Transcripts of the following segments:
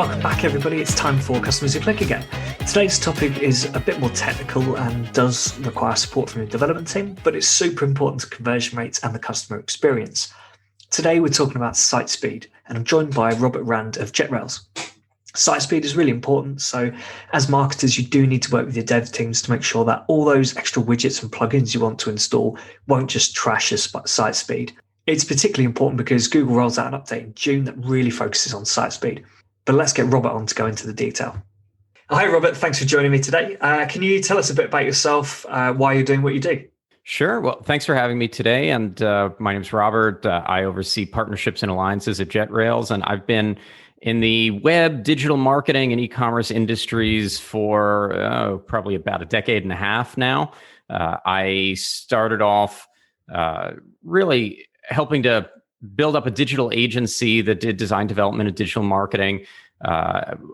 Welcome back, everybody. It's time for Customers Who Click again. Today's topic is a bit more technical and does require support from your development team, but it's super important to conversion rates and the customer experience. Today, we're talking about site speed, and I'm joined by Robert Rand of JetRails. Site speed is really important, so as marketers, you do need to work with your dev teams to make sure that all those extra widgets and plugins you want to install won't just trash your site speed. It's particularly important because Google rolls out an update in June that really focuses on site speed. But let's get Robert on to go into the detail. Hi, Robert. Thanks for joining me today. Can you tell us a bit about yourself, why you're doing what you do? Sure. Well, thanks for having me today. And my name's Robert. I oversee partnerships and alliances at JetRails, and I've been in the web, digital marketing, and e-commerce industries for probably about a decade and a half now. I started off really helping to build up a digital agency that did design development and digital marketing.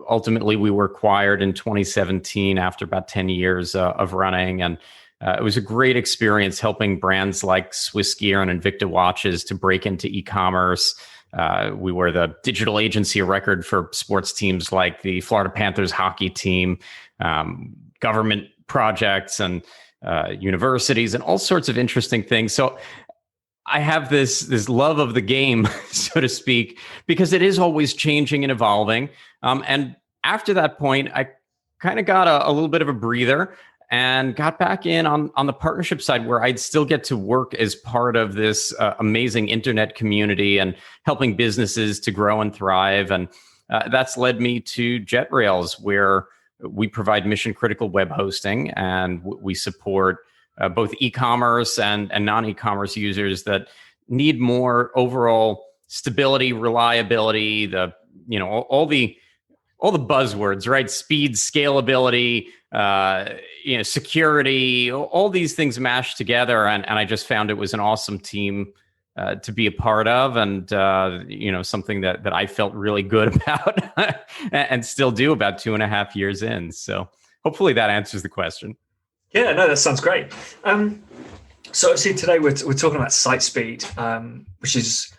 Ultimately, we were acquired in 2017 after about 10 years of running. And it was a great experience helping brands like Swiss Gear and Invicta Watches to break into e-commerce. We were the digital agency of record for sports teams like the Florida Panthers hockey team, government projects, and universities, and all sorts of interesting things. So I have this love of the game, so to speak, because it is always changing and evolving. And after that point, I kind of got a little bit of a breather and got back in on the partnership side, where I'd still get to work as part of this amazing internet community and helping businesses to grow and thrive. And that's led me to JetRails, where we provide mission critical web hosting, and we support both e-commerce and non-e-commerce users that need more overall stability, reliability, all the buzzwords, right? Speed, scalability, security, all these things mashed together. And I just found it was an awesome team to be a part of, and something that I felt really good about and still do about 2.5 years in. So hopefully that answers the question. Yeah, no, that sounds great. So obviously today we're talking about site speed, which is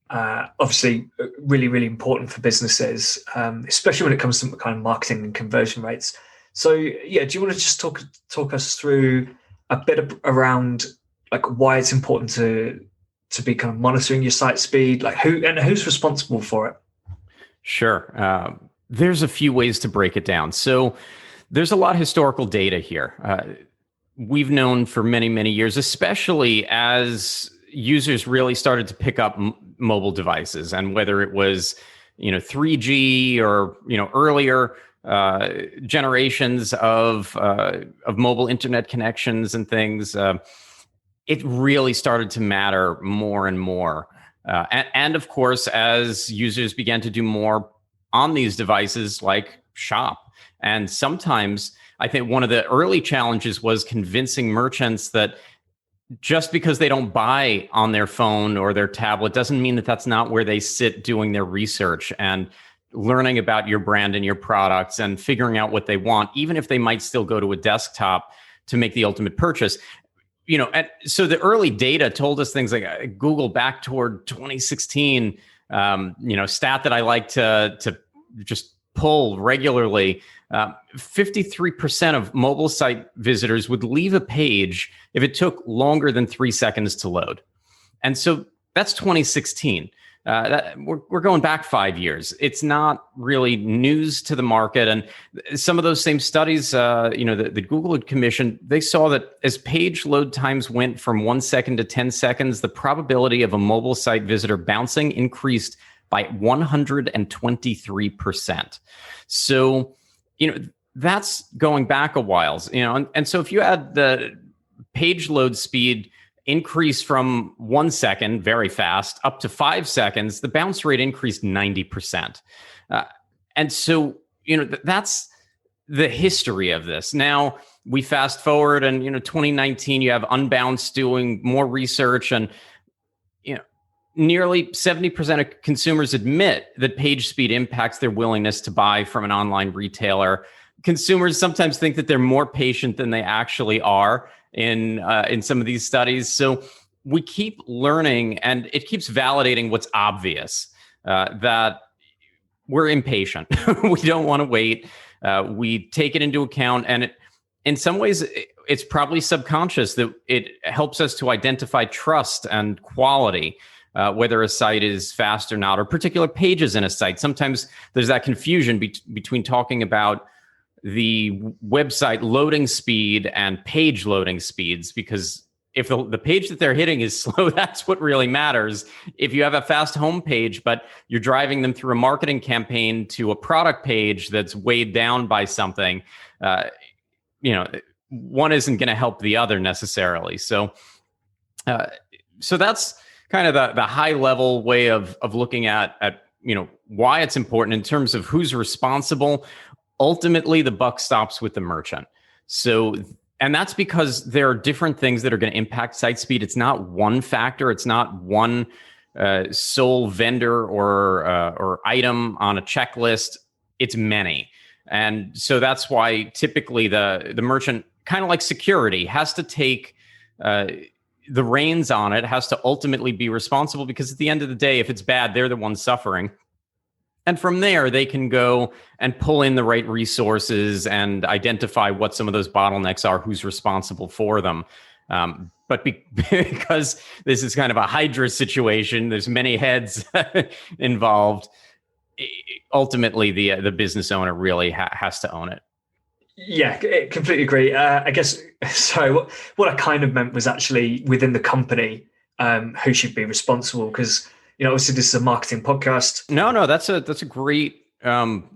obviously really, really important for businesses, especially when it comes to kind of marketing and conversion rates. So yeah, do you want to just talk us through a bit around like why it's important to be kind of monitoring your site speed, like who's responsible for it? Sure. There's a few ways to break it down. So there's a lot of historical data here. We've known for many, many years, especially as users really started to pick up mobile devices, and whether it was 3G or earlier generations of mobile internet connections and things, it really started to matter more and more. And of course, as users began to do more on these devices, like shop. And sometimes I think one of the early challenges was convincing merchants that just because they don't buy on their phone or their tablet doesn't mean that that's not where they sit doing their research and learning about your brand and your products and figuring out what they want, even if they might still go to a desktop to make the ultimate purchase. And so the early data told us things like Google back toward 2016, stat that I like to just pull regularly. 53% of mobile site visitors would leave a page if it took longer than 3 seconds to load. And so that's 2016. We're going back 5 years. It's not really news to the market. And some of those same studies, that Google had commissioned, they saw that as page load times went from 1 second to 10 seconds, the probability of a mobile site visitor bouncing increased by 123%. So, that's going back a while, and so if you add the page load speed increase from 1 second, very fast, up to 5 seconds, the bounce rate increased 90%. And so, that's the history of this. Now we fast forward and, 2019, you have Unbounce doing more research, and, nearly 70% of consumers admit that page speed impacts their willingness to buy from an online retailer. Consumers sometimes think that they're more patient than they actually are in some of these studies. So we keep learning, and it keeps validating what's obvious, that we're impatient. We don't want to wait. We take it into account, and in some ways, it's probably subconscious that it helps us to identify trust and quality, whether a site is fast or not, or particular pages in a site. Sometimes there's that confusion between talking about the website loading speed and page loading speeds, because if the page that they're hitting is slow, that's what really matters. If you have a fast homepage, but you're driving them through a marketing campaign to a product page that's weighed down by something, one isn't going to help the other necessarily. So that's kind of the high level way of looking at why it's important in terms of who's responsible. Ultimately, the buck stops with the merchant. So, and that's because there are different things that are going to impact site speed. It's not one factor. It's not one sole vendor or item on a checklist. It's many. And so that's why typically the merchant, kind of like security, has to take the reins on it, has to ultimately be responsible, because at the end of the day, if it's bad, they're the ones suffering. And from there, they can go and pull in the right resources and identify what some of those bottlenecks are, who's responsible for them. But because this is kind of a Hydra situation, there's many heads involved. Ultimately, the business owner really has to own it. Yeah, completely agree. I guess, so what I kind of meant was actually within the company, who should be responsible, because obviously this is a marketing podcast. No, that's a great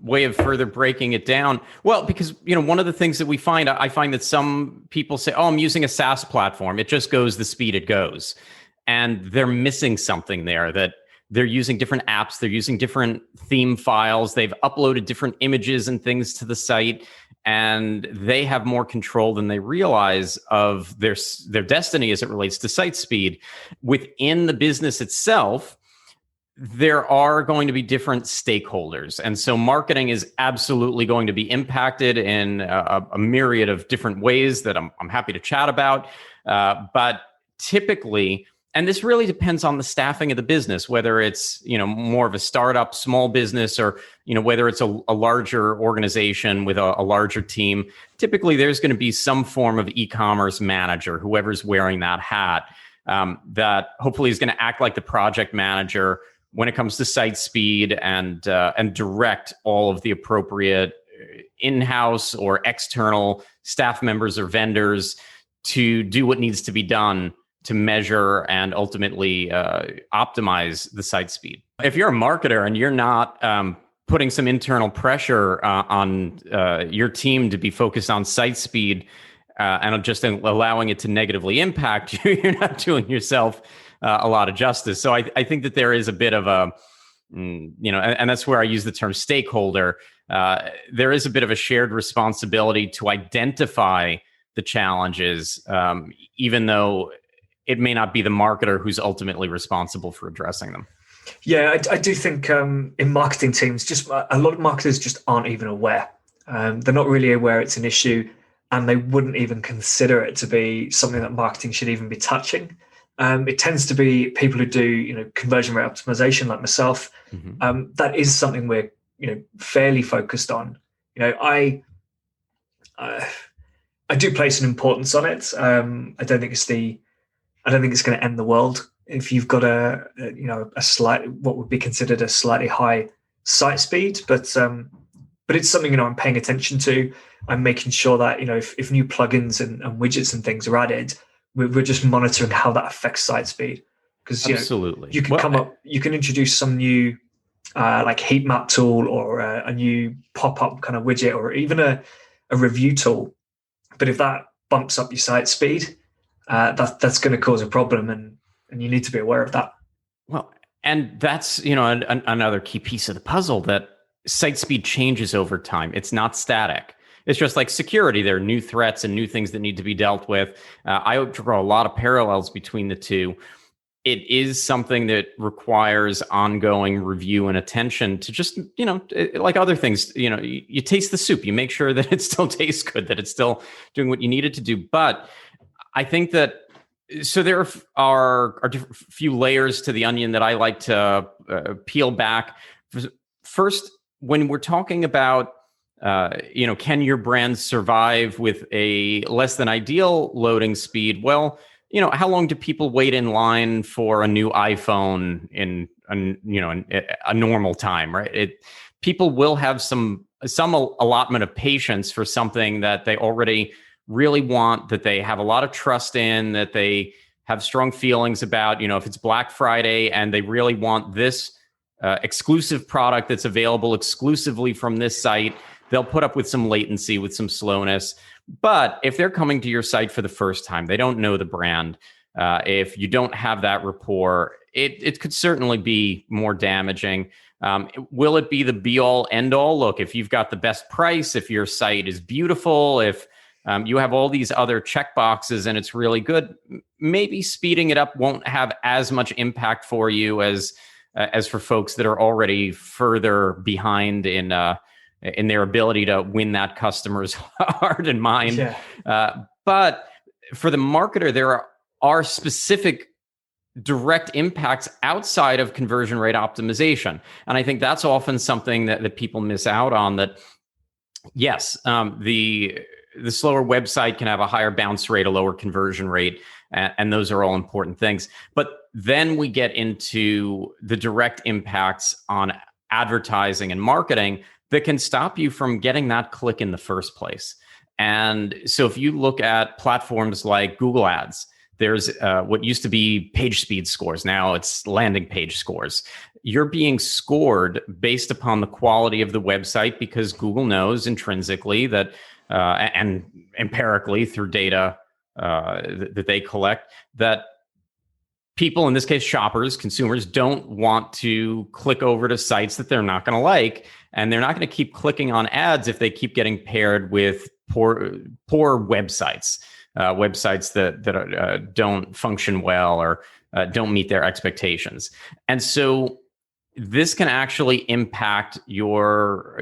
way of further breaking it down. Well, because one of the things that we find, I find that some people say, "Oh, I'm using a SaaS platform. It just goes the speed it goes," and they're missing something there. That they're using different apps, they're using different theme files, they've uploaded different images and things to the site, and they have more control than they realize of their destiny as it relates to site speed. Within the business itself, there are going to be different stakeholders. And so marketing is absolutely going to be impacted in a myriad of different ways that I'm happy to chat about. But typically, and this really depends on the staffing of the business, whether it's more of a startup, small business, or whether it's a larger organization with a larger team. Typically, there's going to be some form of e-commerce manager, whoever's wearing that hat, that hopefully is going to act like the project manager when it comes to site speed and direct all of the appropriate in-house or external staff members or vendors to do what needs to be done to measure and ultimately optimize the site speed. If you're a marketer and you're not putting some internal pressure on your team to be focused on site speed and just allowing it to negatively impact you, you're not doing yourself a lot of justice. So I think that there is a bit of a, and that's where I use the term stakeholder. There is a bit of a shared responsibility to identify the challenges, even though it may not be the marketer who's ultimately responsible for addressing them. Yeah, I do think in marketing teams, just a lot of marketers just aren't even aware. They're not really aware it's an issue, and they wouldn't even consider it to be something that marketing should even be touching. It tends to be people who do, conversion rate optimization, like myself. Mm-hmm. That is something we're, fairly focused on. I do place an importance on it. I don't think it's going to end the world if you've got a slight, what would be considered a slightly high site speed, but it's something I'm paying attention to. I'm making sure that if new plugins and widgets and things are added, we're just monitoring how that affects site speed, because absolutely you can you can introduce some new like heat map tool or a new pop-up kind of widget or even a review tool, but if that bumps up your site speed, that's going to cause a problem, and you need to be aware of that. Well, and that's another key piece of the puzzle, that site speed changes over time. It's not static. It's just like security. There are new threats and new things that need to be dealt with. I draw a lot of parallels between the two. It is something that requires ongoing review and attention to just, like other things, you taste the soup, you make sure that it still tastes good, that it's still doing what you need it to do. But I think that, so there are a few layers to the onion that I like to peel back. First, when we're talking about, can your brand survive with a less than ideal loading speed? Well, how long do people wait in line for a new iPhone in a normal time, right? People will have some allotment of patience for something that they already really want, that they have a lot of trust in, that they have strong feelings about. If it's Black Friday and they really want this exclusive product that's available exclusively from this site, they'll put up with some latency, with some slowness. But if they're coming to your site for the first time, they don't know the brand. If you don't have that rapport, it could certainly be more damaging. Will it be the be all end all? Look, if you've got the best price, if your site is beautiful, if you have all these other check boxes and it's really good, maybe speeding it up won't have as much impact for you as for folks that are already further behind in their ability to win that customer's heart and mind. Yeah. But for the marketer, there are specific direct impacts outside of conversion rate optimization. And I think that's often something that people miss out on, that yes, the slower website can have a higher bounce rate, a lower conversion rate, and those are all important things. But then we get into the direct impacts on advertising and marketing that can stop you from getting that click in the first place. And so if you look at platforms like Google Ads, there's what used to be page speed scores. Now it's landing page scores. You're being scored based upon the quality of the website, because Google knows intrinsically that and empirically through data that they collect, that people, in this case shoppers, consumers, don't want to click over to sites that they're not going to like, and they're not going to keep clicking on ads if they keep getting paired with poor websites, websites that don't function well or don't meet their expectations. And so this can actually impact your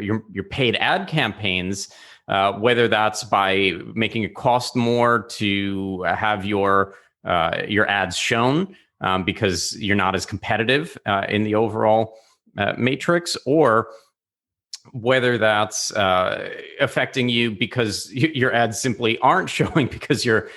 paid ad campaigns, whether that's by making it cost more to have your ads shown, because you're not as competitive in the overall matrix, or whether that's affecting you because your ads simply aren't showing because you're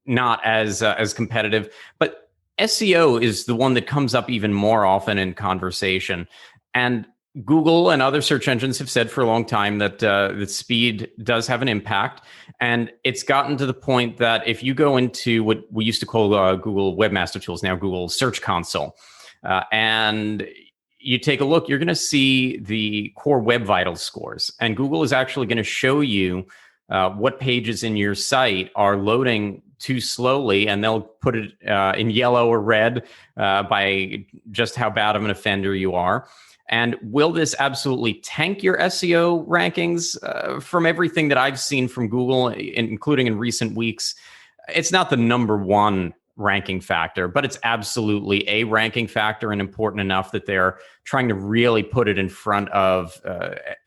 not as competitive. But SEO is the one that comes up even more often in conversation, and Google and other search engines have said for a long time that that speed does have an impact. And it's gotten to the point that if you go into what we used to call Google Webmaster Tools, now Google Search Console, and you take a look, you're going to see the core Web Vitals scores. And Google is actually going to show you what pages in your site are loading too slowly, and they'll put it in yellow or red by just how bad of an offender you are. And will this absolutely tank your SEO rankings? From everything that I've seen from Google, including in recent weeks, it's not the number one ranking factor, but it's absolutely a ranking factor, and important enough that they're trying to really put it in front of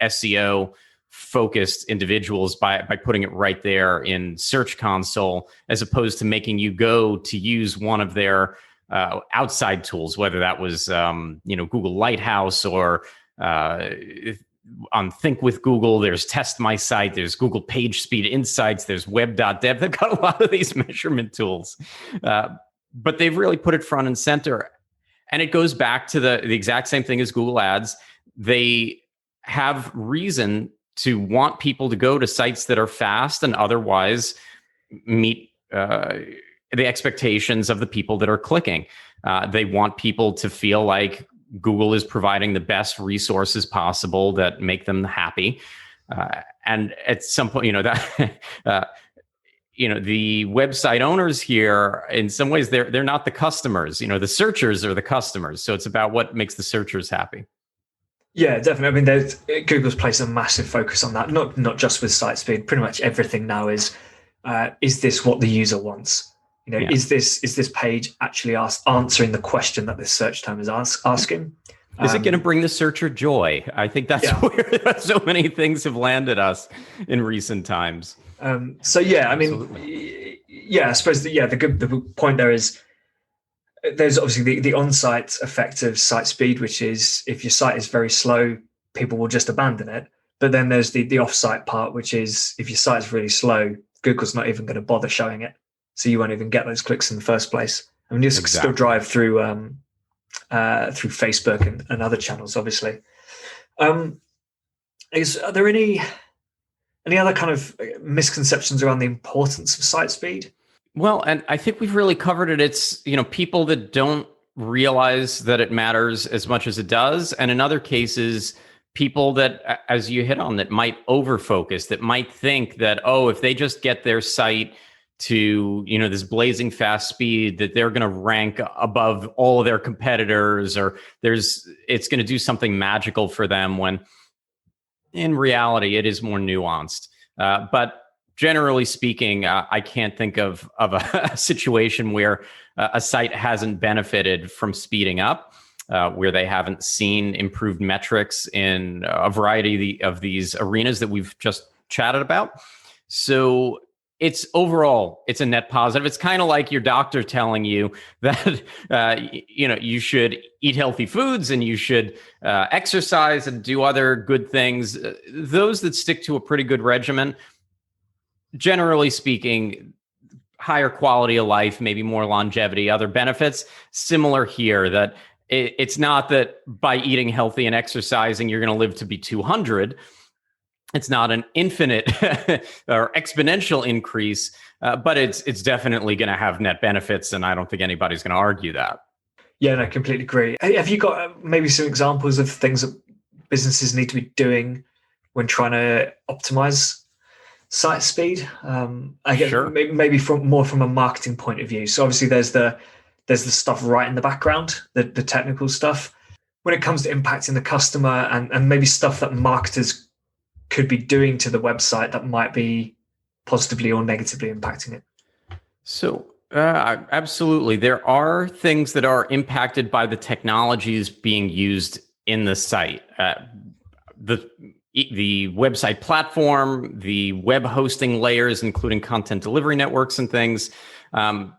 SEO focused individuals by putting it right there in Search Console, as opposed to making you go to use one of their outside tools, whether that was Google Lighthouse or on Think with Google. There's Test My Site, there's Google Page Speed Insights, there's Web.dev. They've got a lot of these measurement tools, but they've really put it front and center. And it goes back to the exact same thing as Google Ads. They have reason to want people to go to sites that are fast and otherwise meet the expectations of the people that are clicking. They want people to feel like Google is providing the best resources possible that make them happy. And at some point, the website owners here, in some ways, they're not the customers. The searchers are the customers. So it's about what makes the searchers happy. Yeah, definitely. I mean, Google's placed a massive focus on that. Not just with site speed. Pretty much everything now is this what the user wants? Yeah. Is this page actually answering the question that this search term is asking? Is it going to bring the searcher joy? I think that's where so many things have landed us in recent times. I suppose the point there is there's obviously the on-site effect of site speed, which is if your site is very slow, people will just abandon it. But then there's the off-site part, which is if your site is really slow, Google's not even going to bother showing it, so you won't even get those clicks in the first place. I mean, you still Exactly. drive through Facebook and other channels, obviously. Um, are there any other kind of misconceptions around the importance of site speed? Well, and I think we've really covered it. It's, people that don't realize that it matters as much as it does. And in other cases, people that, as you hit on, that might overfocus, that might think that, oh, if they just get their site to, this blazing fast speed, that they're going to rank above all of their competitors, or it's going to do something magical for them, when in reality, it is more nuanced. But generally speaking, I can't think of a situation where a site hasn't benefited from speeding up, where they haven't seen improved metrics in a variety of these arenas that we've just chatted about. So it's a net positive. It's kind of like your doctor telling you that you should eat healthy foods and you should exercise and do other good things. Those that stick to a pretty good regimen, generally speaking, higher quality of life, maybe more longevity, other benefits. Similar here, that it's not that by eating healthy and exercising you're going to live to be 200. It's not an infinite or exponential increase, but it's definitely going to have net benefits, and I don't think anybody's going to argue that. Yeah, no, completely agree. Have you got maybe some examples of things that businesses need to be doing when trying to optimize site speed? I guess Sure. maybe from a marketing point of view. So obviously there's the stuff right in the background, the technical stuff. When it comes to impacting the customer and maybe stuff that marketers could be doing to the website that might be positively or negatively impacting it. So absolutely, there are things that are impacted by the technologies being used in the site. The website platform, the web hosting layers, including content delivery networks and things. But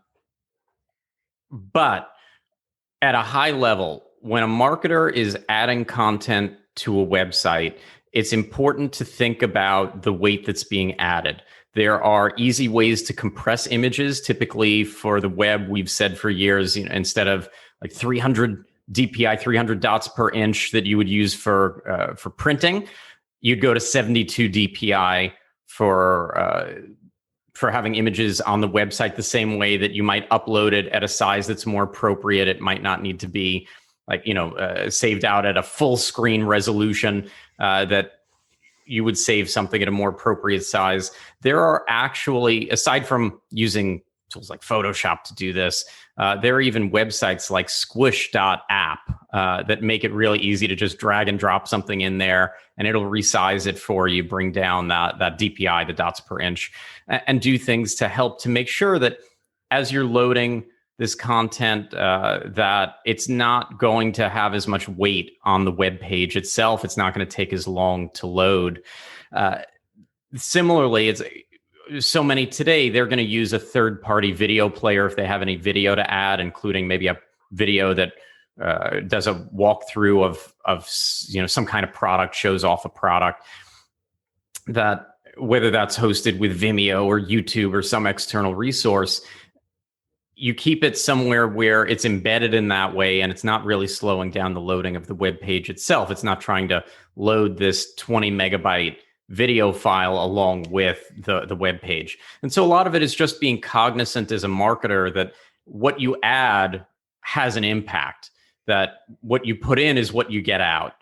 at a high level, when a marketer is adding content to a website, it's important to think about the weight that's being added. There are easy ways to compress images. Typically for the web, we've said for years, instead of like 300 DPI, 300 dots per inch that you would use for printing, you'd go to 72 DPI for having images on the website, the same way that you might upload it at a size that's more appropriate. It might not need to be like, saved out at a full screen resolution, that you would save something at a more appropriate size. There are actually, aside from using tools like Photoshop to do this, there are even websites like squish.app that make it really easy to just drag and drop something in there, and it'll resize it for you, bring down that DPI, the dots per inch, and do things to help to make sure that as you're loading this content, that it's not going to have as much weight on the web page itself. It's not going to take as long to load. Similarly, it's so many today, they're going to use a third-party video player if they have any video to add, including maybe a video that does a walkthrough of some kind of product, shows off a product, that whether that's hosted with Vimeo or YouTube or some external resource, you keep it somewhere where it's embedded in that way, and it's not really slowing down the loading of the web page itself. It's not trying to load this 20 megabyte video file along with the web page. And so a lot of it is just being cognizant as a marketer that what you add has an impact, that what you put in is what you get out.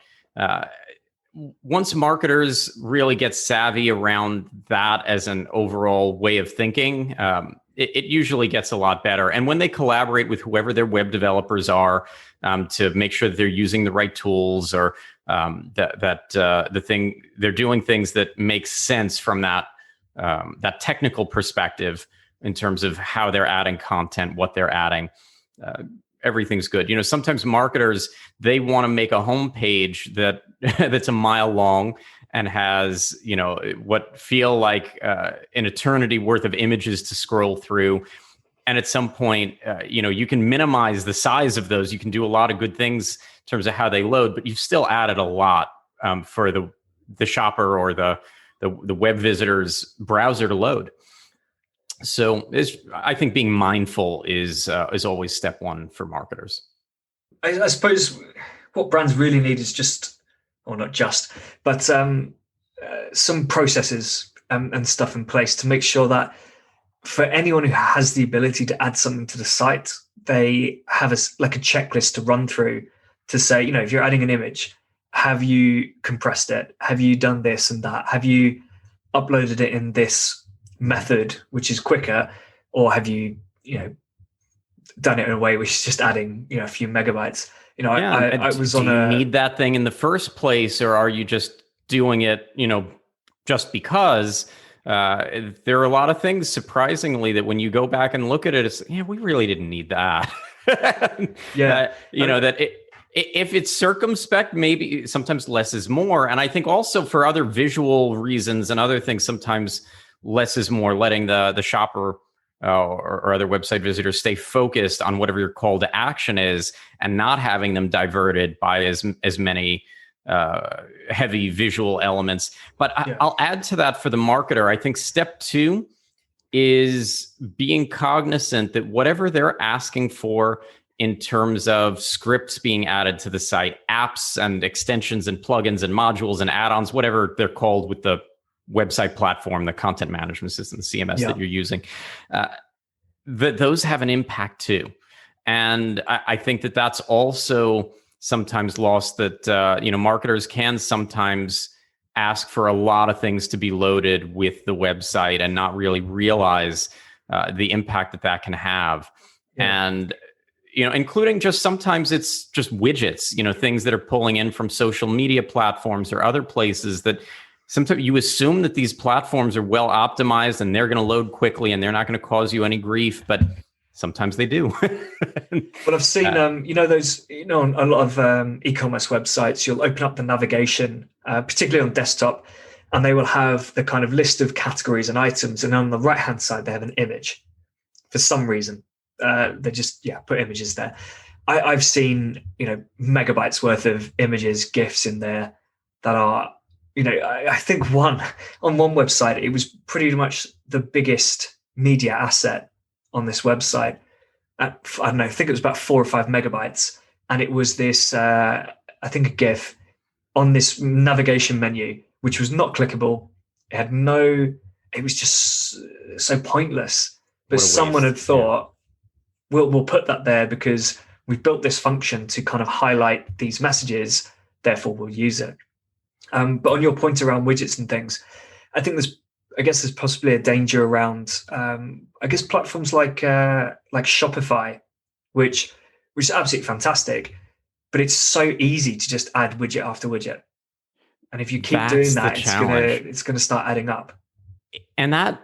Once marketers really get savvy around that as an overall way of thinking, it usually gets a lot better. And when they collaborate with whoever their web developers are, to make sure that they're using the right tools, or they're doing things that make sense from that technical perspective in terms of how they're adding content, what they're adding, everything's good. Sometimes marketers, they want to make a homepage that's a mile long and has, what feel like an eternity worth of images to scroll through. and at some point, you can minimize the size of those. You can do a lot of good things in terms of how they load, but you've still added a lot for the shopper or the web visitor's browser to load. So I think being mindful is always step one for marketers. I suppose what brands really need is just, or not just, but some processes and stuff in place to make sure that for anyone who has the ability to add something to the site, they have a checklist to run through to say, if you're adding an image, have you compressed it? Have you done this and that? Have you uploaded it in this method, which is quicker? Or have you, done it in a way which is just adding, a few megabytes? I was do you need that thing in the first place, or are you just doing it, just because? There are a lot of things, surprisingly, that when you go back and look at it, it's, we really didn't need that. Yeah. If it's circumspect, maybe sometimes less is more. And I think also for other visual reasons and other things, sometimes less is more, letting the shopper or other website visitors stay focused on whatever your call to action is, and not having them diverted by as many heavy visual elements. But I'll add to that for the marketer. I think step 2 is being cognizant that whatever they're asking for in terms of scripts being added to the site, apps and extensions and plugins and modules and add-ons, whatever they're called with the website platform, the content management system, the CMS that you're using, that those have an impact too. And I think that that's also sometimes lost, that marketers can sometimes ask for a lot of things to be loaded with the website and not really realize the impact that can have. And including just sometimes it's just widgets, things that are pulling in from social media platforms or other places that sometimes you assume that these platforms are well optimized and they're going to load quickly and they're not going to cause you any grief, but sometimes they do. Well, I've seen, those, on a lot of e-commerce websites, you'll open up the navigation, particularly on desktop, and they will have the kind of list of categories and items. And on the right-hand side, they have an image for some reason. They just, put images there. I've seen, megabytes worth of images, GIFs in there that are, I think on one website, it was pretty much the biggest media asset on this website. I think it was about 4 or 5 megabytes. And it was this, I think a GIF on this navigation menu, which was not clickable. It was just so pointless. But someone had thought, we'll put that there because we've built this function to kind of highlight these messages, therefore we'll use it. But on your point around widgets and things, I think there's possibly a danger around, platforms like Shopify, which is absolutely fantastic, but it's so easy to just add widget after widget. And if you keep doing that, it's going to start adding up. And that,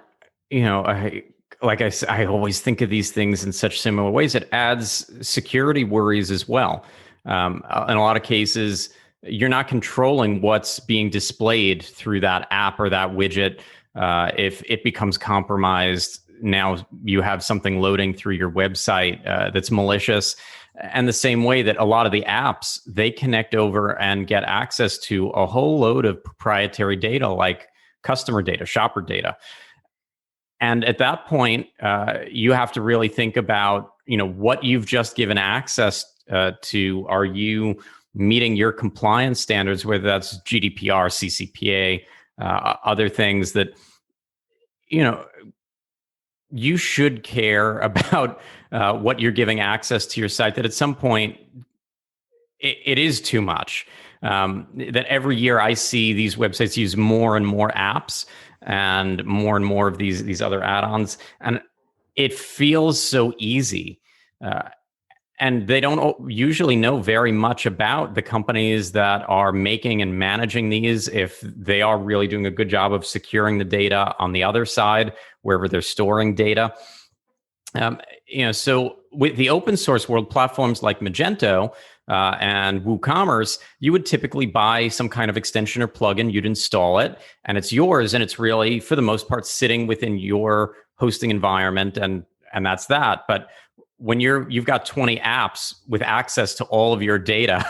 I always think of these things in such similar ways. It adds security worries as well. In a lot of cases, you're not controlling what's being displayed through that app or that widget. If it becomes compromised, now you have something loading through your website that's malicious. And the same way that a lot of the apps, they connect over and get access to a whole load of proprietary data, like customer data, shopper data. And at that point, you have to really think about, what you've just given access to. Are you meeting your compliance standards, whether that's GDPR, CCPA, other things that, you should care about what you're giving access to your site, that at some point it is too much. That every year I see these websites use more and more apps and more of these other add-ons, and it feels so easy. And they don't usually know very much about the companies that are making and managing these, if they are really doing a good job of securing the data on the other side, wherever they're storing data. So with the open source world, platforms like Magento and WooCommerce, you would typically buy some kind of extension or plugin, you'd install it, and it's yours, and it's really, for the most part, sitting within your hosting environment and and that's that. But when you've got 20 apps with access to all of your data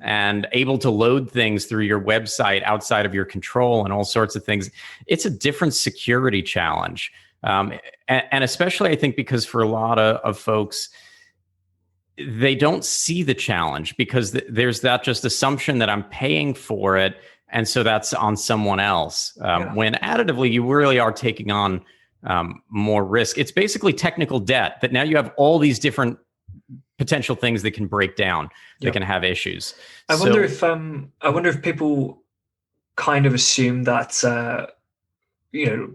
and able to load things through your website outside of your control and all sorts of things, it's a different security challenge. And especially, I think, because for a lot of folks, they don't see the challenge because there's that just assumption that I'm paying for it, and so that's on someone else. When additively, you really are taking on more risk. It's basically technical debt that now you have all these different potential things that can break down, that can have issues. I wonder if people kind of assume that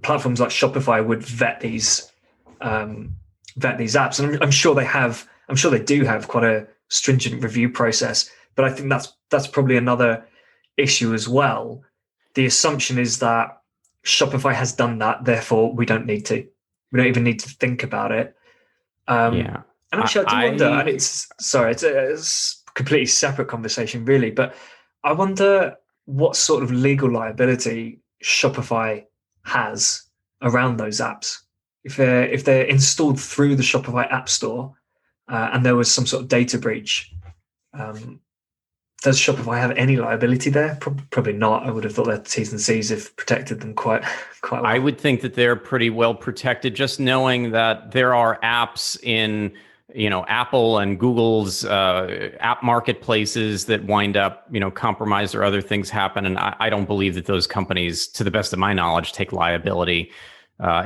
platforms like Shopify would vet these apps, and I'm sure they have. I'm sure they do have quite a stringent review process, but I think that's probably another issue as well. The assumption is that Shopify has done that, therefore we don't need to. We don't even need to think about it. And actually, I do wonder, and it's a completely separate conversation, really, but I wonder what sort of legal liability Shopify has around those apps. If they're installed through the Shopify App Store, and there was some sort of data breach, does Shopify have any liability there? Probably not. I would have thought their T's and C's have protected them quite well. I would think that they're pretty well protected, just knowing that there are apps in Apple and Google's app marketplaces that wind up compromised or other things happen, and I don't believe that those companies, to the best of my knowledge, take liability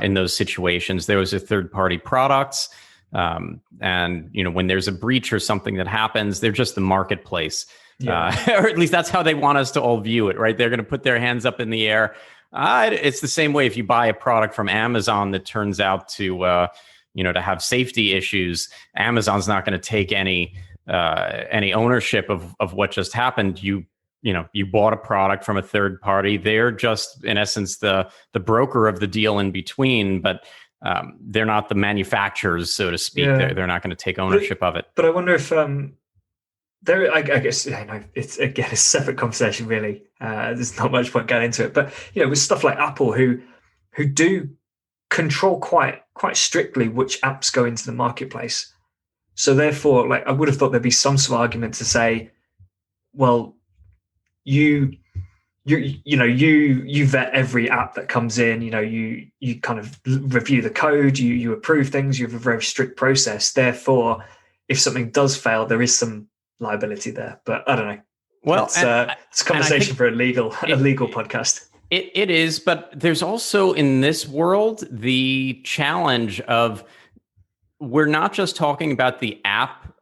in those situations. Those are third-party products. And when there's a breach or something that happens, they're just the marketplace, or at least that's how they want us to all view it, right? They're going to put their hands up in the air. It's the same way if you buy a product from Amazon that turns out to have safety issues. Amazon's not going to take any ownership of what just happened. You bought a product from a third party. They're just, in essence, the broker of the deal in between, but they're not the manufacturers, so to speak. They're not going to take ownership of it. But I wonder if I guess it's again a separate conversation, really. There's not much point getting into it. But with stuff like Apple, who do control quite strictly which apps go into the marketplace. So therefore, I would have thought there'd be some sort of argument to say, well, you vet every app that comes in. You kind of review the code, you approve things. You have a very strict process. Therefore, if something does fail, there is some liability there. But I don't know. Well, it's a conversation for a legal podcast. It is, but there's also in this world the challenge of we're not just talking about the app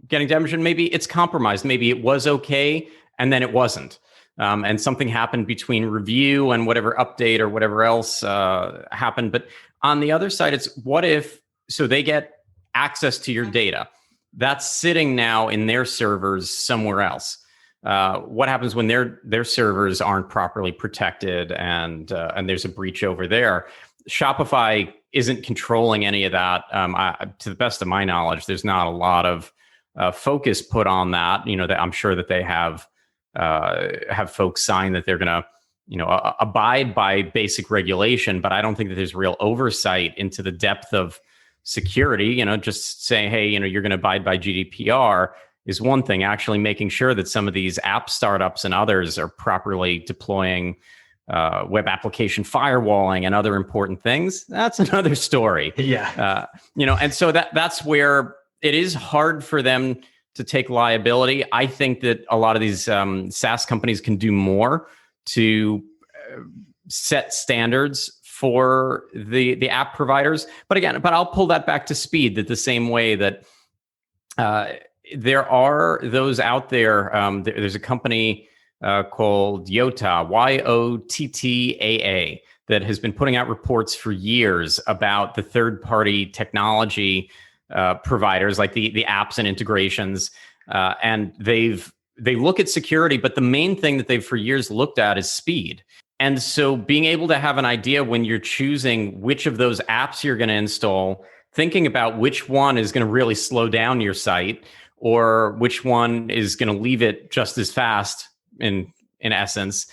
getting damaged. And maybe it's compromised. Maybe it was okay, and then it wasn't. And something happened between review and whatever update or whatever else happened. But on the other side, it's what if, so they get access to your data that's sitting now in their servers somewhere else. What happens when their servers aren't properly protected and there's a breach over there? Shopify isn't controlling any of that. To the best of my knowledge, there's not a lot of focus put on that. That I'm sure that they have folks sign that they're going to, abide by basic regulation, but I don't think that there's real oversight into the depth of security. Just saying, hey, you're going to abide by GDPR is one thing. Actually making sure that some of these app startups and others are properly deploying web application firewalling and other important things, that's another story. And so that's where it is hard for them to take liability. I think that a lot of these SaaS companies can do more to set standards for the app providers. But I'll pull that back to speed, that the same way that there are those out there. There's a company called Yotta, YOTTAA, that has been putting out reports for years about the third-party technology providers, like the apps and integrations, and they look at security, but the main thing that they've for years looked at is speed. And so being able to have an idea when you're choosing which of those apps you're going to install, thinking about which one is going to really slow down your site or which one is going to leave it just as fast in essence,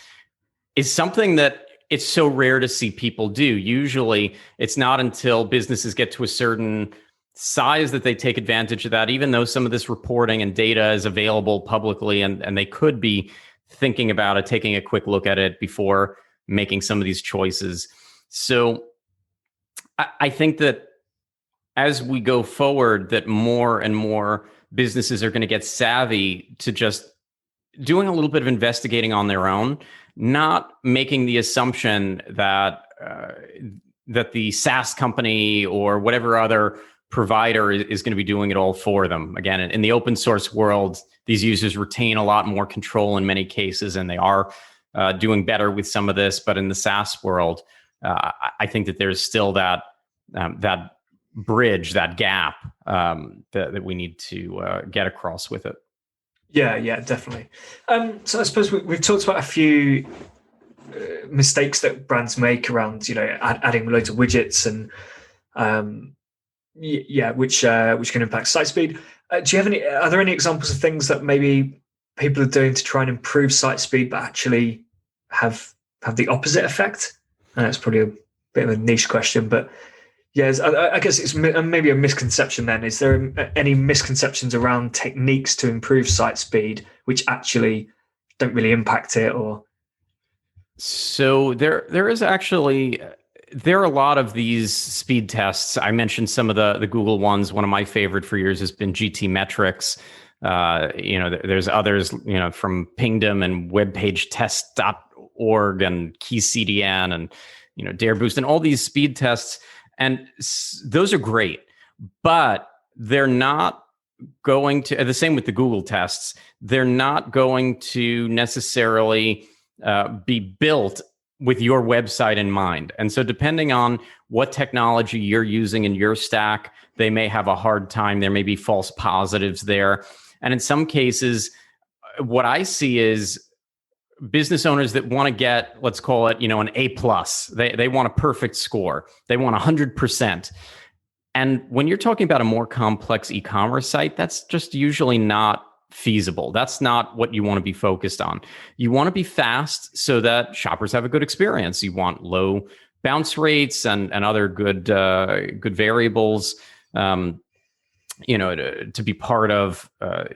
is something that it's so rare to see people do. Usually it's not until businesses get to a certain size that they take advantage of that, even though some of this reporting and data is available publicly, and they could be thinking about it, taking a quick look at it before making some of these choices. So I think that as we go forward, that more and more businesses are going to get savvy to just doing a little bit of investigating on their own, not making the assumption that that the SaaS company or whatever other provider is going to be doing it all for them. Again, in the open source world, these users retain a lot more control in many cases, and they are doing better with some of this. But in the SaaS world, I think that there's still that that bridge, that gap that we need to get across with it. Yeah, definitely. So I suppose we've talked about a few mistakes that brands make around, adding loads of widgets and which can impact site speed. Do you have any? Are there any examples of things that maybe people are doing to try and improve site speed, but actually have the opposite effect? It's probably a bit of a niche question, but yes, I guess it's maybe a misconception then. Is there any misconceptions around techniques to improve site speed which actually don't really impact it? Or so there is actually, there are a lot of these speed tests. I mentioned some of the Google ones. One of my favorite for years has been GT Metrics. There's others, from Pingdom and webpagetest.org and KeyCDN and Dare Boost and all these speed tests. And those are great, but they're not going to, the same with the Google tests, they're not going to necessarily be built with your website in mind. And so depending on what technology you're using in your stack, they may have a hard time. There may be false positives there. And in some cases, what I see is business owners that want to get, let's call it, an A plus. They want a perfect score. They want 100%. And when you're talking about a more complex e-commerce site, that's just usually not feasible. That's not what you want to be focused on. You want to be fast so that shoppers have a good experience. You want low bounce rates and other good variables, to be part of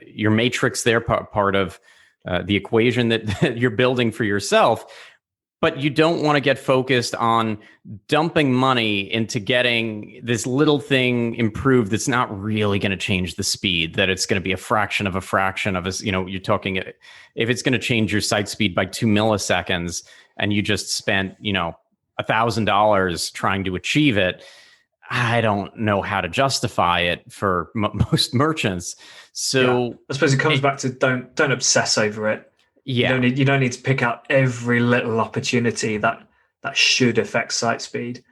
your matrix there, part of the equation that you're building for yourself. But you don't want to get focused on dumping money into getting this little thing improved that's not really going to change the speed, that it's going to be a fraction of a, you're talking, if it's going to change your site speed by 2 milliseconds and you just spent, $1,000 trying to achieve it, I don't know how to justify it for most merchants. So I suppose it comes back to don't obsess over it. Yeah, you don't need to pick out every little opportunity that should affect site speed.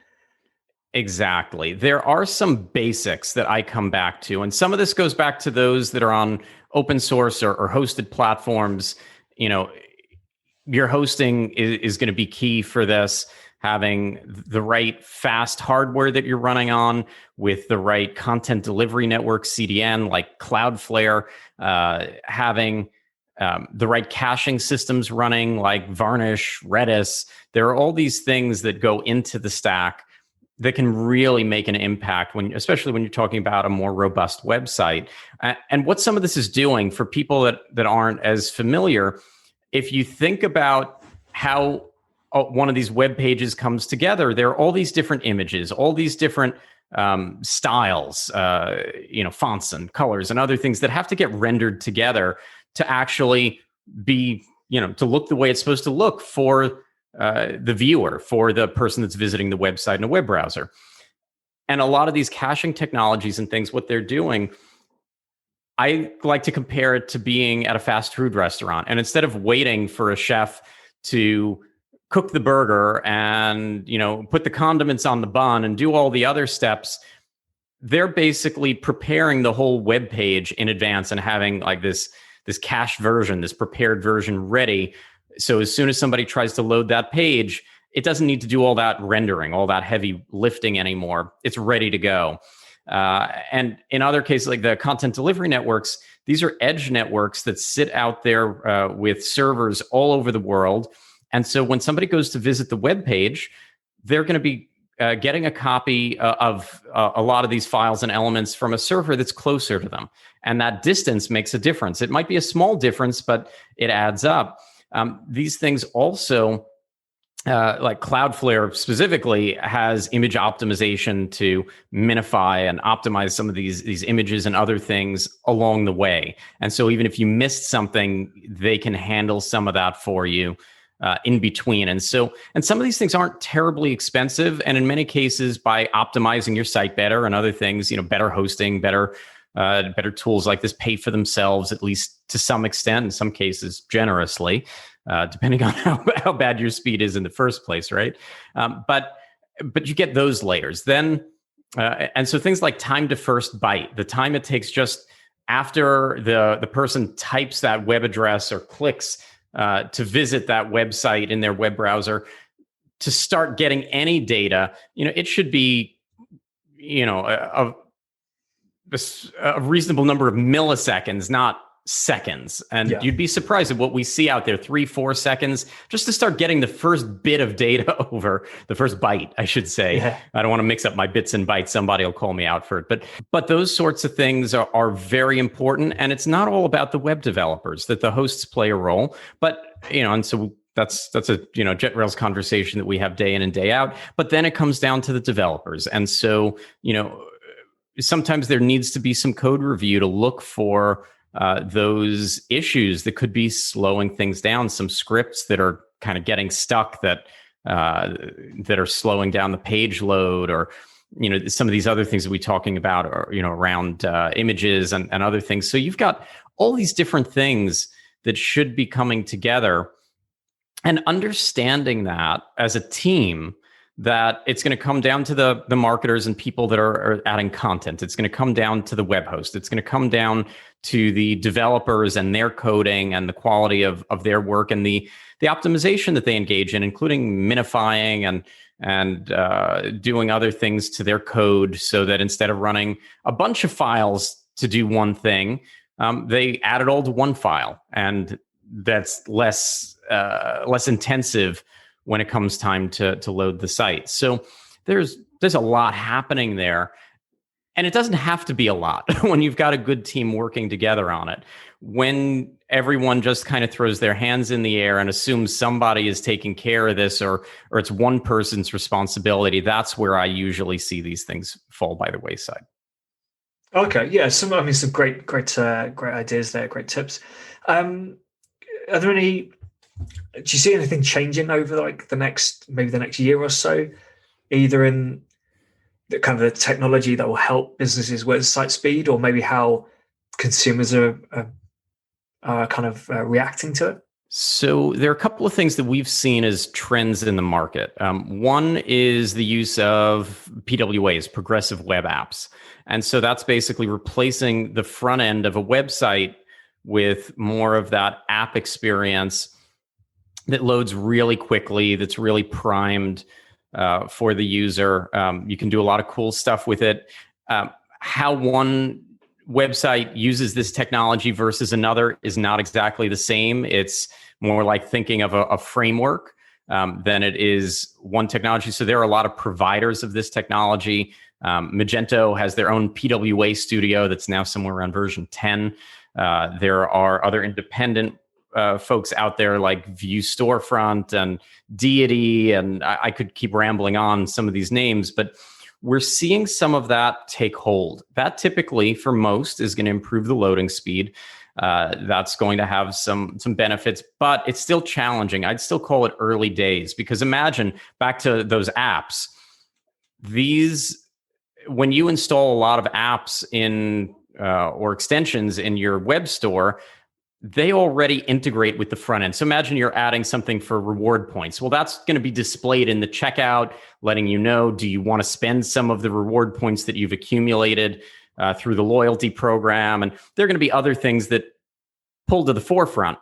Exactly. There are some basics that I come back to, and some of this goes back to those that are on open source or hosted platforms. Your hosting is going to be key for this. Having the right fast hardware that you're running on with the right content delivery network, CDN, like Cloudflare, having the right caching systems running like Varnish, Redis. There are all these things that go into the stack that can really make an impact, especially when you're talking about a more robust website. And what some of this is doing for people that aren't as familiar, if you think about how one of these web pages comes together, there are all these different images, all these different styles, fonts and colors and other things that have to get rendered together to actually be, to look the way it's supposed to look for the viewer, for the person that's visiting the website in a web browser. And a lot of these caching technologies and things, what they're doing, I like to compare it to being at a fast food restaurant. And instead of waiting for a chef to cook the burger and, put the condiments on the bun and do all the other steps, they're basically preparing the whole web page in advance and having like this cached version, this prepared version ready. So as soon as somebody tries to load that page, it doesn't need to do all that rendering, all that heavy lifting anymore. It's ready to go. And in other cases, like the content delivery networks, these are edge networks that sit out there with servers all over the world. And so when somebody goes to visit the web page, they're going to be getting a copy of a lot of these files and elements from a server that's closer to them. And that distance makes a difference. It might be a small difference, but it adds up. These things also, like Cloudflare specifically, has image optimization to minify and optimize some of these images and other things along the way. And so even if you missed something, they can handle some of that for you in between. And some of these things aren't terribly expensive. And in many cases, by optimizing your site better and other things, better hosting, better tools like this pay for themselves, at least to some extent, in some cases generously, depending on how bad your speed is in the first place, right? But you get those layers. Then, and so things like time to first byte, the time it takes just after the person types that web address or clicks to visit that website in their web browser to start getting any data, it should be, a reasonable number of milliseconds, not seconds. And you'd be surprised at what we see out there, 3-4 seconds, just to start getting the first bit of data over, the first byte, I should say. Yeah. I don't want to mix up my bits and bytes. Somebody will call me out for it. But those sorts of things are very important. And it's not all about the web developers, that the hosts play a role. But, and so that's a, JetRails conversation that we have day in and day out. But then it comes down to the developers. And so, sometimes there needs to be some code review to look for those issues that could be slowing things down, some scripts that are kind of getting stuck that are slowing down the page load, or some of these other things that we're talking about, or around images and other things. So you've got all these different things that should be coming together, and understanding that as a team, that it's going to come down to the marketers and people that are adding content. It's going to come down to the web host. It's going to come down to the developers and their coding and the quality of their work and the optimization that they engage in, including minifying and doing other things to their code, so that instead of running a bunch of files to do one thing, they add it all to one file, and that's less intensive when it comes time to load the site. So there's a lot happening there. And it doesn't have to be a lot when you've got a good team working together on it. When everyone just kind of throws their hands in the air and assumes somebody is taking care of this, or it's one person's responsibility, that's where I usually see these things fall by the wayside. Okay, yeah, some great ideas there, great tips. Are there any? Do you see anything changing over the next year or so, either in the kind of the technology that will help businesses with site speed, or maybe how consumers are kind of reacting to it? So there are a couple of things that we've seen as trends in the market. One is the use of PWAs, progressive web apps. And so that's basically replacing the front end of a website with more of that app experience that loads really quickly, that's really primed for the user. You can do a lot of cool stuff with it. How one website uses this technology versus another is not exactly the same. It's more like thinking of a framework than it is one technology. So there are a lot of providers of this technology. Magento has their own PWA studio that's now somewhere around version 10. There are other independent folks out there like View Storefront and Deity, and I could keep rambling on some of these names, but we're seeing some of that take hold. That typically, for most, is going to improve the loading speed. That's going to have some benefits, but it's still challenging. I'd still call it early days, because imagine, back to those apps, when you install a lot of apps in or extensions in your web store, they already integrate with the front end. So imagine you're adding something for reward points. Well, that's going to be displayed in the checkout, letting you know, do you want to spend some of the reward points that you've accumulated through the loyalty program? And there are going to be other things that pull to the forefront.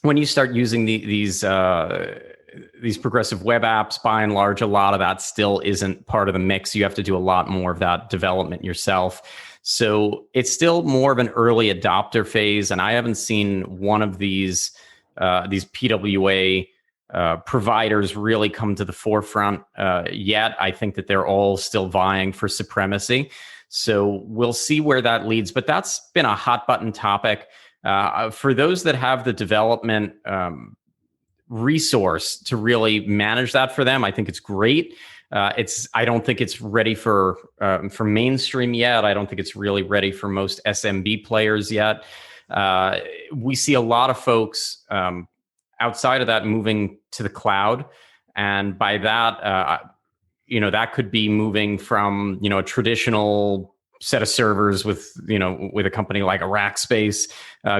When you start using these progressive web apps, by and large, a lot of that still isn't part of the mix. You have to do a lot more of that development yourself. So it's still more of an early adopter phase, and I haven't seen one of these PWA providers really come to the forefront yet. I think that they're all still vying for supremacy. So we'll see where that leads. But that's been a hot button topic. For those that have the development resource to really manage that for them, I think it's great. I don't think it's ready for mainstream yet. I don't think it's really ready for most SMB players yet. We see a lot of folks outside of that moving to the cloud, and by that, that could be moving from a traditional set of servers with a company like a Rackspace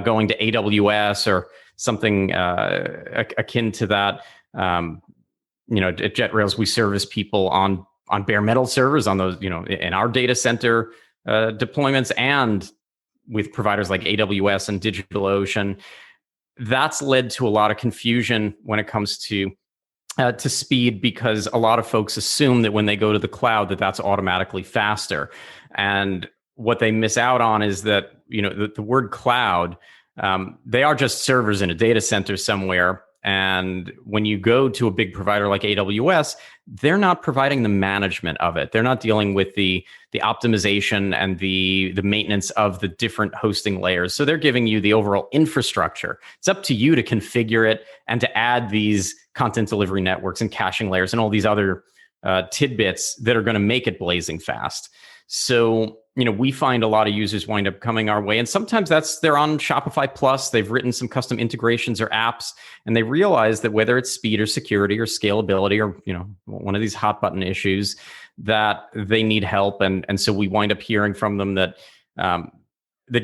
going to AWS or something akin to that. At JetRails, we service people on bare metal servers on those, in our data center deployments, and with providers like AWS and DigitalOcean. That's led to a lot of confusion when it comes to speed, because a lot of folks assume that when they go to the cloud that's automatically faster. And what they miss out on is that, the word cloud, they are just servers in a data center somewhere. And when you go to a big provider like AWS, they're not providing the management of it. They're not dealing with the optimization and the maintenance of the different hosting layers. So they're giving you the overall infrastructure. It's up to you to configure it and to add these content delivery networks and caching layers and all these other tidbits that are going to make it blazing fast. So, we find a lot of users wind up coming our way, and sometimes they're on Shopify Plus. They've written some custom integrations or apps, and they realize that whether it's speed or security or scalability or, one of these hot button issues, that they need help. And so we wind up hearing from them that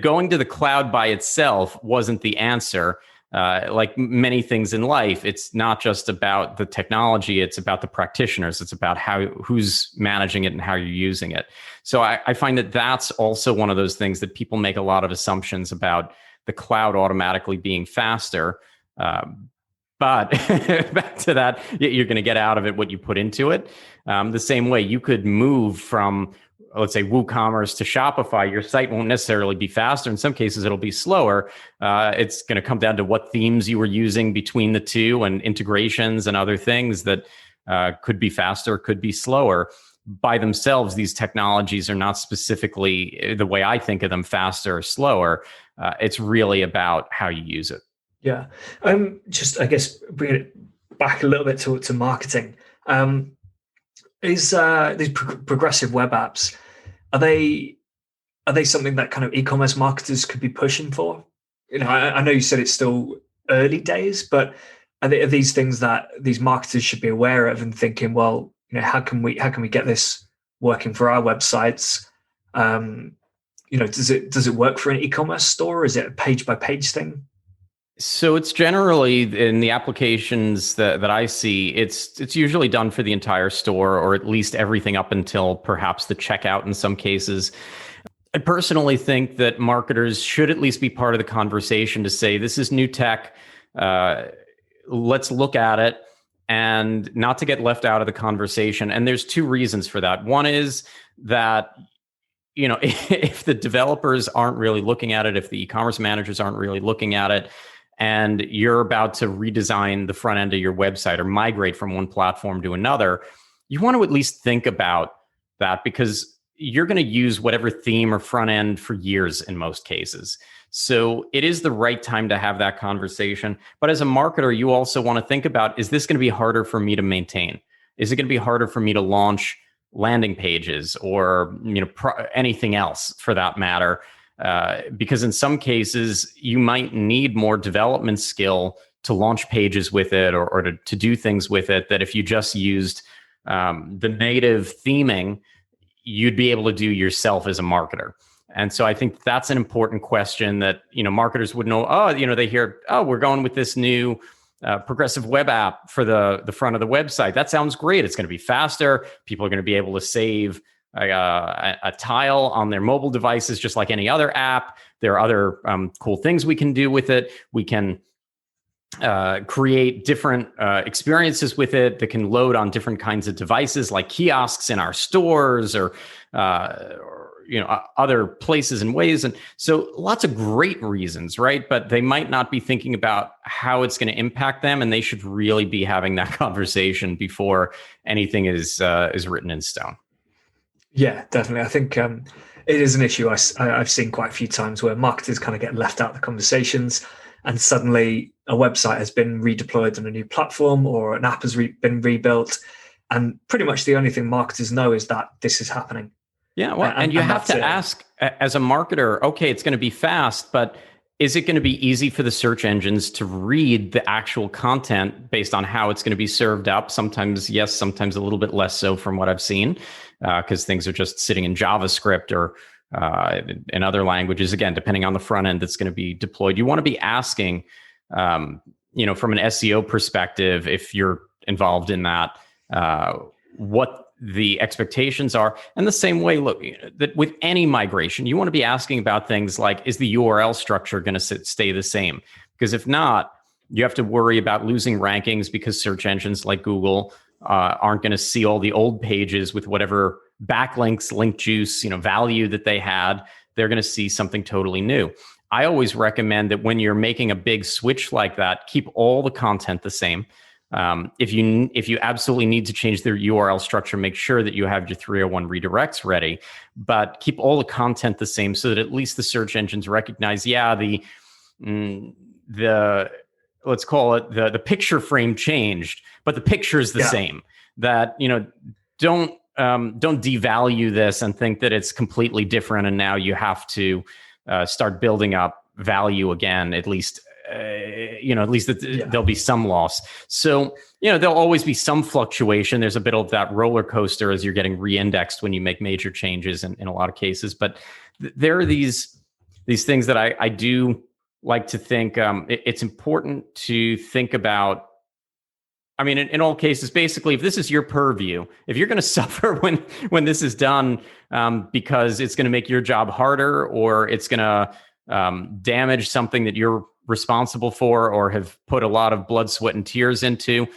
going to the cloud by itself wasn't the answer. Like many things in life, it's not just about the technology, it's about the practitioners. It's about who's managing it and how you're using it. So I find that that's also one of those things that people make a lot of assumptions about the cloud automatically being faster. But back to that, you're going to get out of it what you put into it. The same way you could move from, let's say, WooCommerce to Shopify. Your site won't necessarily be faster. In some cases, it'll be slower. It's going to come down to what themes you were using between the two and integrations and other things that could be faster, could be slower. By themselves, these technologies are not specifically, the way I think of them, faster or slower. It's really about how you use it. Yeah. Just, I guess, bring it back a little bit to marketing. Is these progressive web apps, are they something that kind of e-commerce marketers could be pushing for? I know you said it's still early days, but are these things that these marketers should be aware of and thinking, well, how can we get this working for our websites? Does it work for an e-commerce store? Is it a page by page thing? So it's generally, in the applications that I see, it's usually done for the entire store, or at least everything up until perhaps the checkout in some cases. I personally think that marketers should at least be part of the conversation to say, this is new tech, let's look at it, and not to get left out of the conversation. And there's two reasons for that. One is that, if the developers aren't really looking at it, if the e-commerce managers aren't really looking at it, and you're about to redesign the front end of your website or migrate from one platform to another, you want to at least think about that, because you're going to use whatever theme or front end for years in most cases. So it is the right time to have that conversation. But as a marketer, you also want to think about, is this going to be harder for me to maintain? Is it going to be harder for me to launch landing pages or anything else for that matter? Because in some cases, you might need more development skill to launch pages with it or to do things with it that if you just used the native theming, you'd be able to do yourself as a marketer. And so I think that's an important question that, marketers would know. They hear, we're going with this new progressive web app for the front of the website. That sounds great. It's going to be faster. People are going to be able to save a tile on their mobile devices, just like any other app. There are other cool things we can do with it. We can create different experiences with it that can load on different kinds of devices, like kiosks in our stores or other places and ways. And so lots of great reasons, right? But they might not be thinking about how it's going to impact them, and they should really be having that conversation before anything is written in stone. Yeah, definitely. I think it is an issue I've seen quite a few times where marketers kind of get left out of the conversations, and suddenly a website has been redeployed on a new platform or an app has been rebuilt. And pretty much the only thing marketers know is that this is happening. Yeah, well, and you have to ask as a marketer, okay, it's going to be fast, but is it going to be easy for the search engines to read the actual content based on how it's going to be served up? Sometimes yes, sometimes a little bit less so from what I've seen, because things are just sitting in JavaScript or in other languages, again, depending on the front end that's going to be deployed. You want to be asking, from an SEO perspective, if you're involved in that, what the expectations are. And the same way, look, that with any migration, you want to be asking about things like, is the URL structure going to stay the same? Because if not, you have to worry about losing rankings because search engines like Google aren't going to see all the old pages with whatever backlinks, link juice, value that they had. They're going to see something totally new. I always recommend that when you're making a big switch like that, keep all the content the same. If you absolutely need to change their URL structure, make sure that you have your 301 redirects ready, but keep all the content the same so that at least the search engines recognize, the let's call it the picture frame changed, but the picture is the same. That, don't devalue this and think that it's completely different and now you have to start building up value again, at least there'll be some loss. So, there'll always be some fluctuation. There's a bit of that roller coaster as you're getting re-indexed when you make major changes in a lot of cases. But there are these things that I do like to think it's important to think about. I mean, in all cases, basically, if this is your purview, if you're going to suffer when this is done because it's going to make your job harder or it's going to damage something that you're responsible for or have put a lot of blood, sweat, and tears into,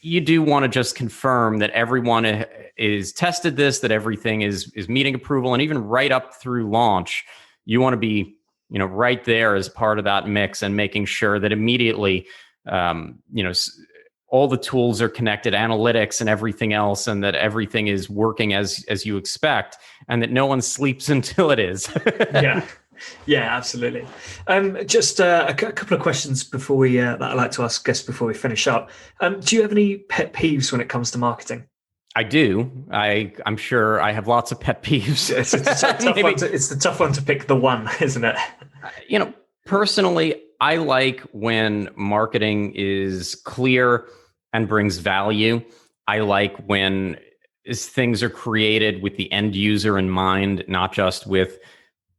you do want to just confirm that everyone is tested this, that everything is meeting approval, and even right up through launch, you want to be right there as part of that mix and making sure that immediately all the tools are connected, analytics and everything else, and that everything is working as you expect, and that no one sleeps until it is. Yeah, absolutely. Just a couple of questions before we that I'd like to ask guests before we finish up. Do you have any pet peeves when it comes to marketing? I do. I'm sure I have lots of pet peeves. It's the tough one to pick the one, isn't it? Personally, I like when marketing is clear and brings value. I like when things are created with the end user in mind, not just with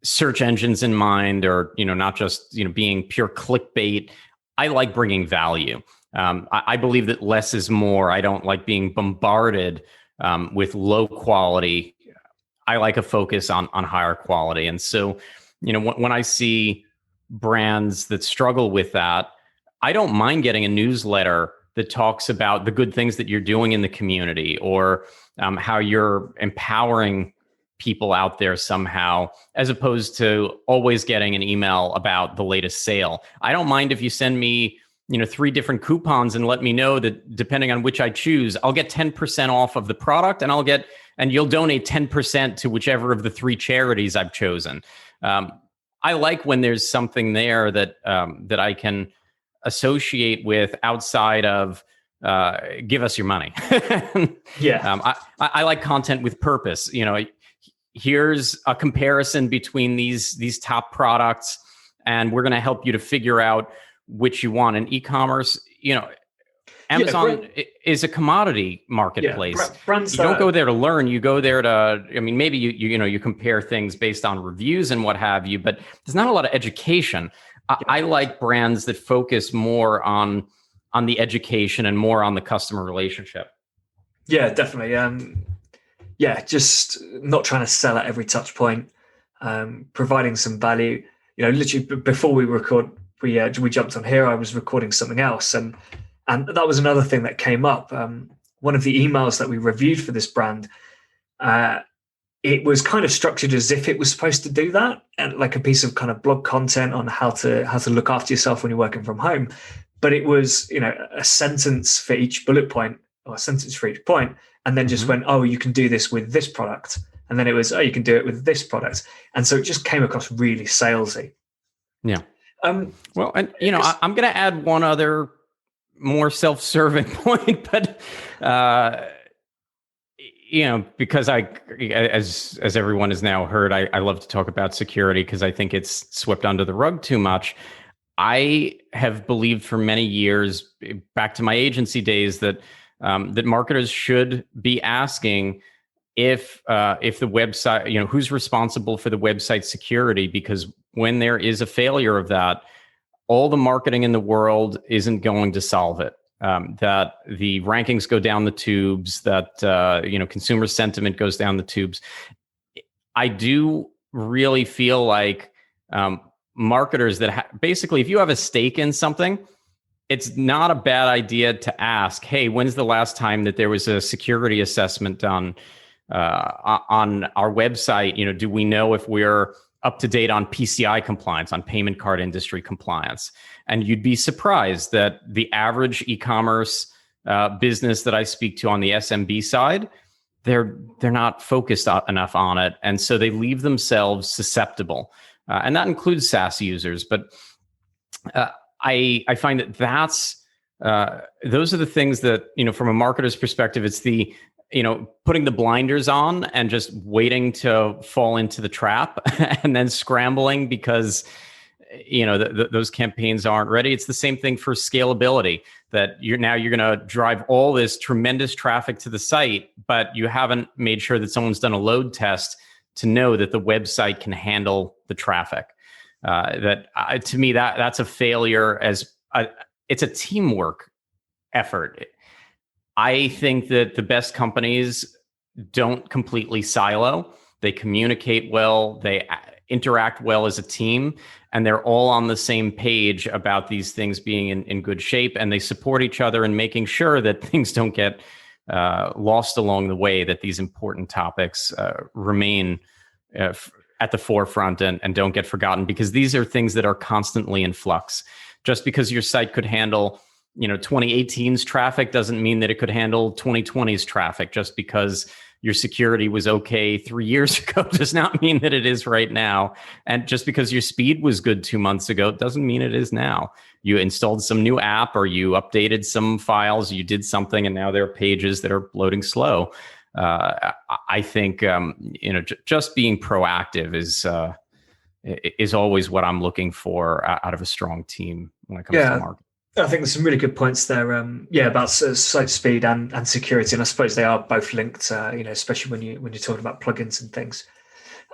search engines in mind, or not just being pure clickbait. I like bringing value. I believe that less is more. I don't like being bombarded with low quality. I like a focus on higher quality. And so, when I see brands that struggle with that, I don't mind getting a newsletter that talks about the good things that you're doing in the community, or how you're empowering people out there somehow, as opposed to always getting an email about the latest sale. I don't mind if you send me 3 different coupons and let me know that depending on which I choose, I'll get 10% off of the product, and you'll donate 10% to whichever of the 3 charities I've chosen. I like when there's something there that I can associate with outside of give us your money. I like content with purpose. Here's a comparison between these top products, and we're going to help you to figure out which you want. In e-commerce, Amazon is a commodity marketplace. You don't go there to learn. You go there to, maybe you compare things based on reviews and what have you, but there's not a lot of education. I like brands that focus more on the education and more on the customer relationship. Yeah, definitely. Just not trying to sell at every touch point, providing some value. Literally before we record, we jumped on here. I was recording something else, and that was another thing that came up. One of the emails that we reviewed for this brand, it it was kind of structured as if it was supposed to do that, and like a piece of kind of blog content on how to look after yourself when you're working from home. But it was, a sentence for each bullet point, or a sentence for each point, and then just went, oh, you can do this with this product. And then it was, oh, you can do it with this product. And so it just came across really salesy. Yeah. Well, and I'm going to add one other more self-serving point, but because as everyone has now heard, I love to talk about security because I think it's swept under the rug too much. I have believed for many years, back to my agency days, that marketers should be asking if the website, who's responsible for the website security, because when there is a failure of that, all the marketing in the world isn't going to solve it. That the rankings go down the tubes, that consumer sentiment goes down the tubes. I do really feel like marketers that basically, if you have a stake in something, it's not a bad idea to ask, hey, when's the last time that there was a security assessment done on our website? Do we know if we're up to date on PCI compliance, on payment card industry compliance? And you'd be surprised that the average e-commerce business that I speak to on the SMB side, they're not focused enough on it. And so they leave themselves susceptible. And that includes SaaS users. But I find that's those are the things that, from a marketer's perspective, it's the, putting the blinders on and just waiting to fall into the trap and then scrambling because, those campaigns aren't ready. It's the same thing for scalability, that you're going to drive all this tremendous traffic to the site, but you haven't made sure that someone's done a load test to know that the website can handle the traffic. To me, that's a failure. It's a teamwork effort. I think that the best companies don't completely silo. They communicate well, they interact well as a team, and they're all on the same page about these things being in good shape, and they support each other in making sure that things don't get lost along the way, that these important topics remain at the forefront and don't get forgotten, because these are things that are constantly in flux. Just because your site could handle 2018's traffic doesn't mean that it could handle 2020's traffic. Just because your security was okay 3 years ago does not mean that it is right now. And just because your speed was good 2 months ago doesn't mean it is now. You installed some new app, or you updated some files, you did something, and now there are pages that are loading slow. I think just being proactive is always what I'm looking for out of a strong team when it comes to marketing. I think there's some really good points there. About site speed and security, and I suppose they are both linked. Especially when you're talking about plugins and things.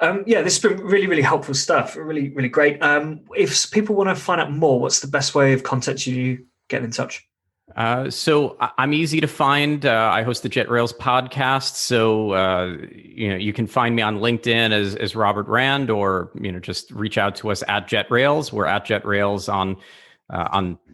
This has been really, really helpful stuff. Really, really great. If people want to find out more, what's the best way of contacting you, getting in touch? So I'm easy to find. I host the Jet Rails podcast. So, you can find me on LinkedIn as Robert Rand, or, just reach out to us at Jet Rails. We're at Jet Rails on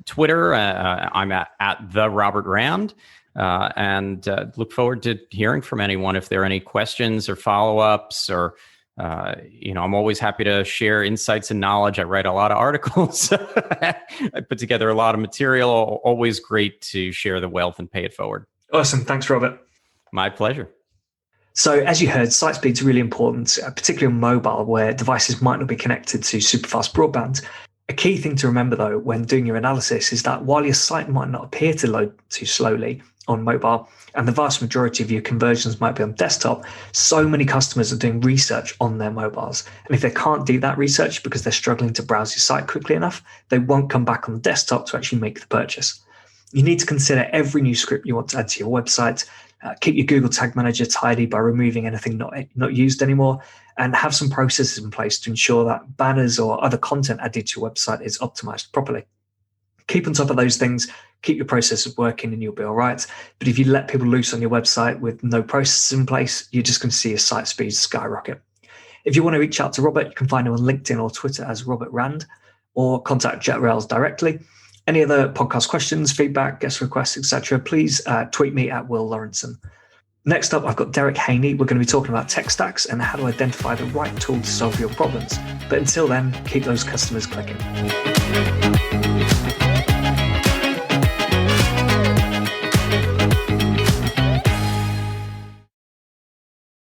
Twitter. I'm at the Robert Rand, and look forward to hearing from anyone if there are any questions or follow-ups, or I'm always happy to share insights and knowledge. I write a lot of articles. I put together a lot of material. Always great to share the wealth and pay it forward. Awesome. Thanks, Robert. My pleasure. So as you heard, site speed is really important, particularly on mobile, where devices might not be connected to super fast broadband. A key thing to remember, though, when doing your analysis is that while your site might not appear to load too slowly on mobile, and the vast majority of your conversions might be on desktop, so many customers are doing research on their mobiles. And if they can't do that research because they're struggling to browse your site quickly enough, they won't come back on the desktop to actually make the purchase. You need to consider every new script you want to add to your website. Keep your Google Tag Manager tidy by removing anything not used anymore, and have some processes in place to ensure that banners or other content added to your website is optimized properly. Keep on top of those things, keep your processes working, and you'll be all right. But if you let people loose on your website with no processes in place, you're just going to see your site speed skyrocket. If you want to reach out to Robert, you can find him on LinkedIn or Twitter as Robert Rand, or contact JetRails directly. Any other podcast questions, feedback, guest requests, etc., please tweet me at Will Lawrenson. Next up, I've got Derek Haney. We're going to be talking about tech stacks and how to identify the right tool to solve your problems. But until then, keep those customers clicking.